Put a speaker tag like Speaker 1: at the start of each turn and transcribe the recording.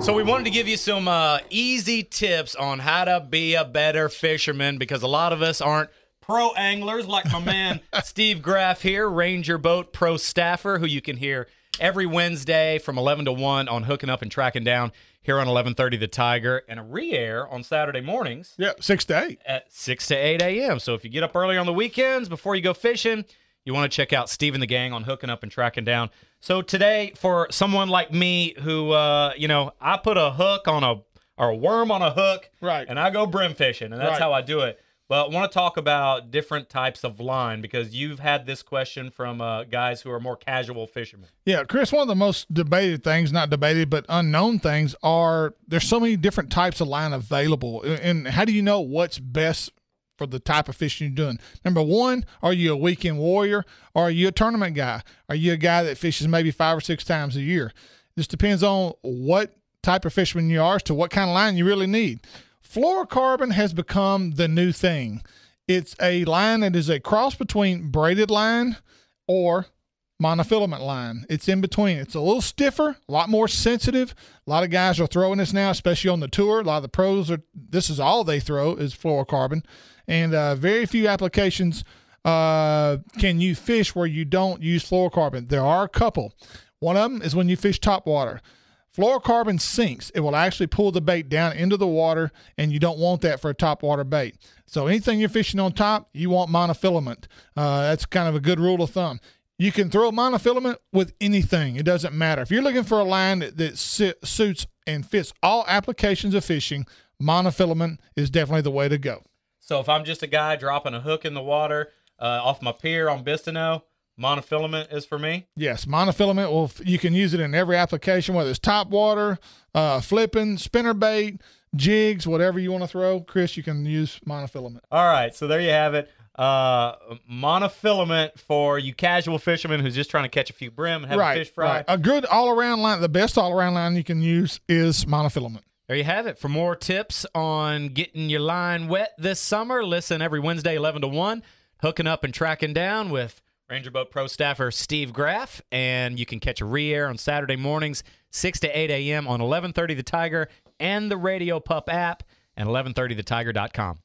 Speaker 1: So we wanted to give you some easy tips on how to be a better fisherman, because a lot of us aren't pro anglers like my man Steve Graf here, Ranger Boat Pro Staffer, who you can hear every Wednesday from 11 to 1 on Hooking Up and Tracking Down here on 11:30 The Tiger, and a re-air on Saturday mornings.
Speaker 2: Yeah, 6 to 8.
Speaker 1: At 6 to 8 a.m. So if you get up early on the weekends before you go fishing, you want to check out Steve and the gang on Hooking Up and Tracking Down. So today, for someone like me who, I put a hook on or a worm on a hook,
Speaker 2: right,
Speaker 1: and I go brim fishing, and that's how I do it. But I want to talk about different types of line, because you've had this question from guys who are more casual fishermen.
Speaker 2: Yeah, Chris, one of the most debated things, not debated, but unknown things are there's so many different types of line available. And how do you know what's best for the type of fishing you're doing? Number one, are you a weekend warrior, or are you a tournament guy? Are you a guy that fishes maybe 5 or 6 times a year? This depends on what type of fisherman you are as to what kind of line you really need. Flourocarbon has become the new thing. It's a line that is a cross between braided line or monofilament line. It's in between. It's a little stiffer, a lot more sensitive. A lot of guys are throwing this now, especially on the tour. A lot of the pros this is all they throw is fluorocarbon. And very few applications can you fish where you don't use fluorocarbon. There are a couple. One of them is when you fish topwater. Fluorocarbon sinks. It will actually pull the bait down into the water, and you don't want that for a topwater bait. So anything you're fishing on top, you want monofilament. That's kind of a good rule of thumb. You can throw monofilament with anything. It doesn't matter. If you're looking for a line that suits and fits all applications of fishing, monofilament is definitely the way to go.
Speaker 1: So if I'm just a guy dropping a hook in the water off my pier on Bistineau, monofilament is for me?
Speaker 2: Yes, monofilament, you can use it in every application, whether it's topwater, flipping, spinnerbait, jigs, whatever you want to throw. Chris, you can use monofilament.
Speaker 1: All right, so there you have it. Monofilament for you casual fishermen who's just trying to catch a few brim and have a fish fry.
Speaker 2: Right. A good all-around line, the best all-around line you can use is monofilament.
Speaker 1: There you have it. For more tips on getting your line wet this summer, listen every Wednesday 11 to 1, Hooking Up and Tracking Down with Ranger Boat Pro Staffer Steve Graf, and you can catch a re-air on Saturday mornings 6 to 8 a.m. on 11:30 The Tiger and the Radio Pup app and 1130thetiger.com.